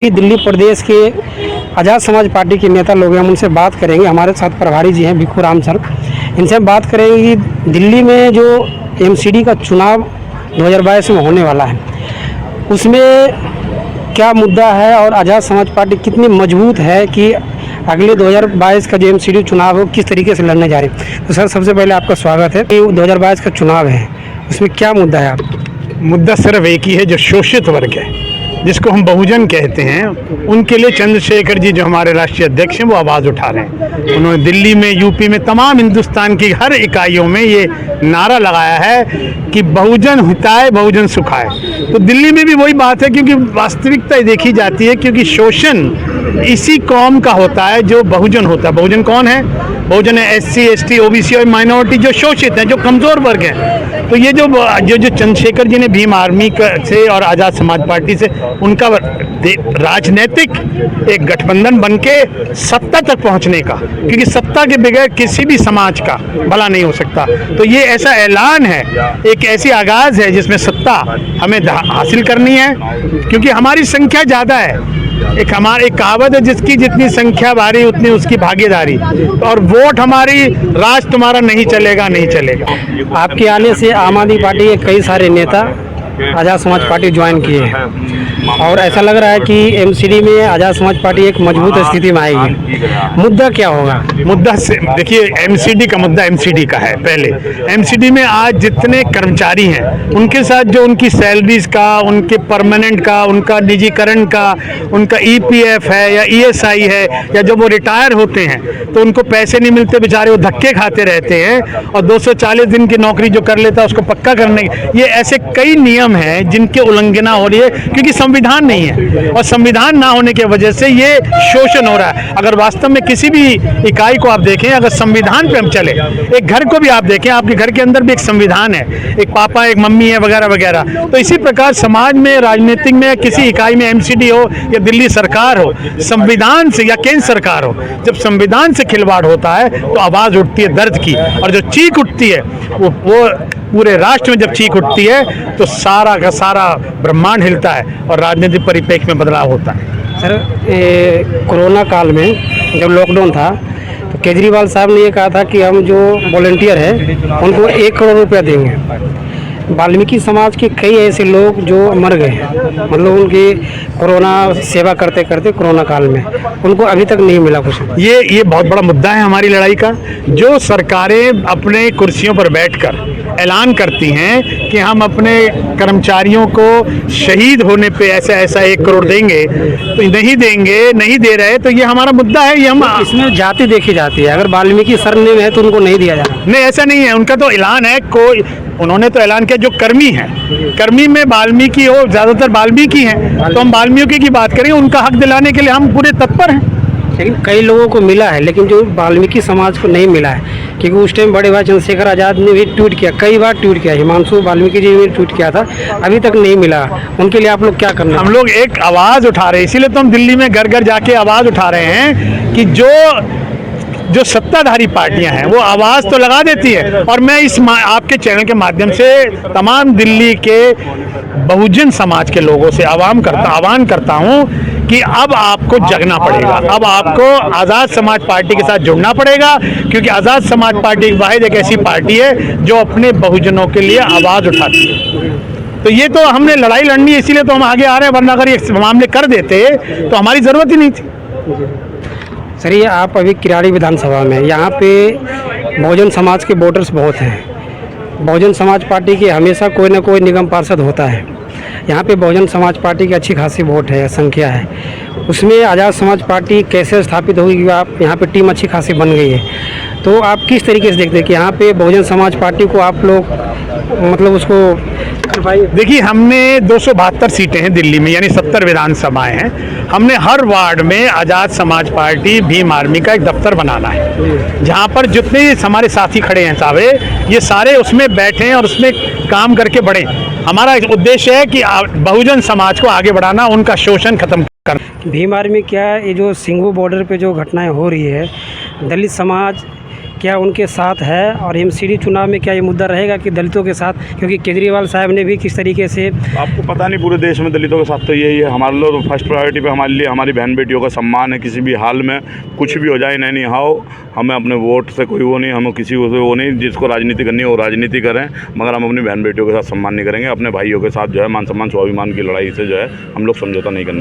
दिल्ली प्रदेश के आज़ाद समाज पार्टी के नेता लोग हैं, हम उनसे बात करेंगे। हमारे साथ प्रभारी जी हैं भिखू राम सर, इनसे हम बात करेंगे कि दिल्ली में जो एमसीडी का चुनाव 2022 में होने वाला है उसमें क्या मुद्दा है और आज़ाद समाज पार्टी कितनी मजबूत है कि अगले 2022 का जो एमसीडी चुनाव हो किस तरीके से लड़ने जा रही है। तो सर सबसे पहले आपका स्वागत है। 2022 का चुनाव है, उसमें क्या मुद्दा है? आप मुद्दा सिर्फ एक ही है, जो शोषित वर्ग है जिसको हम बहुजन कहते हैं, उनके लिए चंद्रशेखर जी जो हमारे राष्ट्रीय अध्यक्ष हैं वो आवाज़ उठा रहे हैं। उन्होंने दिल्ली में, यूपी में, तमाम हिंदुस्तान की हर इकाइयों में ये नारा लगाया है कि बहुजन हिताय बहुजन सुखाय। तो दिल्ली में भी वही बात है, क्योंकि वास्तविकता देखी जाती है, क्योंकि शोषण इसी कौम का होता है जो बहुजन होता है। बहुजन कौन है? बहुजन है SC ST OBC और माइनॉरिटी जो शोषित हैं, जो कमज़ोर वर्ग हैं। तो ये जो चंद्रशेखर जी ने भीम आर्मी से और आज़ाद समाज पार्टी से उनका राजनीतिक एक गठबंधन बनके सत्ता तक पहुंचने का, क्योंकि सत्ता के बगैर किसी भी समाज का भला नहीं हो सकता। तो ये ऐसा ऐलान है, एक ऐसी आगाज़ है जिसमें सत्ता हमें हासिल करनी है, क्योंकि हमारी संख्या ज़्यादा है। एक कहावत है, जिसकी जितनी संख्या भारी उतनी उसकी भागीदारी। और वोट हमारी, राज तुम्हारा नहीं चलेगा, नहीं चलेगा। आपके आने से आम आदमी पार्टी के कई सारे नेता आज़ाद समाज पार्टी ज्वाइन किए हैं और ऐसा लग रहा है कि एमसीडी में आज़ाद समाज पार्टी एक मजबूत स्थिति में आएगी। मुद्दा क्या होगा? मुद्दा से देखिए, एमसीडी का मुद्दा एमसीडी का है। पहले एमसीडी में आज जितने कर्मचारी हैं उनके साथ जो उनकी सैलरीज का, उनके परमानेंट का, उनका निजीकरण का, उनका EPF है या ESI है, या जब वो रिटायर होते हैं तो उनको पैसे नहीं मिलते, बेचारे वो धक्के खाते रहते हैं। और 240 दिन की नौकरी जो कर लेता है उसको पक्का करने, ये ऐसे कई नियम है जिनके उल्लंघना हो रही है, क्योंकि संविधान नहीं है। और संविधान ना होने की वजह से ये शोषण हो रहा है। अगर वास्तव में किसी भी इकाई को आप देखें, अगर संविधान पे हम चले, एक घर को भी आप देखें, आपके घर के अंदर भी एक संविधान है, एक पापा एक मम्मी है वगैरह वगैरह। तो इसी प्रकार समाज में, राजनीतिक में, किसी इकाई में एमसीडी हो या दिल्ली सरकार हो, संविधान से या केंद्र सरकार हो, जब संविधान से खिलवाड़ होता है तो आवाज़ उठती है दर्द की। और जो चीख उठती है वो पूरे राष्ट्र में जब चीख उठती है तो सारा का सारा ब्रह्मांड हिलता है और राजनीतिक परिप्रेक्ष्य में बदलाव होता है। सर कोरोना काल में जब लॉकडाउन था तो केजरीवाल साहब ने ये कहा था कि हम जो वॉलंटियर है उनको 1 करोड़ रुपया देंगे। वाल्मीकि समाज के कई ऐसे लोग जो मर गए, मतलब उनकी कोरोना सेवा करते करते कोरोना काल में उनको अभी तक नहीं मिला कुछ। ये बहुत बड़ा मुद्दा है हमारी लड़ाई का। जो सरकारें अपने कुर्सियों पर बैठकर ऐलान करती हैं कि हम अपने कर्मचारियों को शहीद होने पे ऐसा 1 करोड़ देंगे, तो नहीं देंगे, नहीं दे रहे, तो ये हमारा मुद्दा है। ये हम इसमें जाति देखी जाती है, अगर वाल्मीकि सरनेम है तो उनको नहीं दिया जाना। नहीं, ऐसा नहीं है। उनका तो ऐलान है, उन्होंने तो ऐलान किया जो कर्मी हैं, कर्मी में वाल्मीकि हो, ज़्यादातर वाल्मीकि हैं, तो हम वाल्मीकि की बात करें, उनका हक दिलाने के लिए हम पूरे तत्पर हैं। लेकिन कई लोगों को मिला है, लेकिन जो वाल्मीकि समाज को नहीं मिला है, क्योंकि उस टाइम बड़े भाई चंद्रशेखर आज़ाद ने भी ट्वीट किया, कई बार ट्वीट किया, हिमांशु वाल्मीकि जी ने भी ट्वीट किया था, अभी तक नहीं मिला। उनके लिए आप लोग क्या करना? हम लोग एक आवाज़ उठा रहे हैं, इसीलिए तो हम दिल्ली में घर घर जाके आवाज़ उठा रहे हैं कि जो सत्ताधारी पार्टियां हैं वो आवाज़ तो लगा देती है। और मैं इस आपके चैनल के माध्यम से तमाम दिल्ली के बहुजन समाज के लोगों से आह्वान करता हूं कि अब आपको जगना पड़ेगा, अब आपको आज़ाद समाज पार्टी के साथ जुड़ना पड़ेगा, क्योंकि आज़ाद समाज पार्टी वाहिद एक ऐसी पार्टी है जो अपने बहुजनों के लिए आवाज़ उठाती है। तो ये तो हमने लड़ाई लड़नी है, इसीलिए तो हम आगे आ रहे हैं, वरना अगर ये मामले कर देते तो हमारी ज़रूरत ही नहीं थी। सर ये आप अभी किराड़ी विधानसभा में, यहाँ पे बहुजन समाज के वोटर्स बहुत हैं। बहुजन समाज पार्टी के हमेशा कोई ना कोई निगम पार्षद होता है। यहाँ पे बहुजन समाज पार्टी की अच्छी खासी वोट है, संख्या है, उसमें आज़ाद समाज पार्टी कैसे स्थापित होगी कि आप यहाँ पे टीम अच्छी खासी बन गई है, तो आप किस तरीके से देखते हैं कि यहाँ पे बहुजन समाज पार्टी को आप लोग मतलब उसको? देखिए, हमने 272 सीटें हैं दिल्ली में, यानी 70 विधानसभाएं हैं। हमने हर वार्ड में आज़ाद समाज पार्टी भीम आर्मी का एक दफ्तर बनाना है, जहां पर जितने हमारे साथी खड़े हैं साहबे, ये सारे उसमें बैठें और उसमें काम करके बढ़ें। हमारा उद्देश्य है कि बहुजन समाज को आगे बढ़ाना, उनका शोषण खत्म करना। भीम आर्मी क्या, ये जो सिंघू बॉर्डर पे जो घटनाएं हो रही है, दलित समाज क्या उनके साथ है, और एमसीडी चुनाव में क्या ये मुद्दा रहेगा कि दलितों के साथ, क्योंकि केजरीवाल साहब ने भी किस तरीके से आपको पता नहीं पूरे देश में दलितों के साथ तो यही है। हमारे लोग तो फर्स्ट प्रायोरिटी पे हमारे लिए हमारी बहन बेटियों का सम्मान है। किसी भी हाल में कुछ भी हो जाए नहीं हाओ, हमें अपने वोट से कोई वो नहीं, हमें किसी को वो नहीं। जिसको राजनीति करनी है वो राजनीति करें, मगर हम अपनी बहन बेटियों के साथ सम्मान नहीं करेंगे। अपने भाइयों के साथ जो है मान सम्मान स्वाभिमान की लड़ाई से जो है हम लोग समझौता नहीं करना।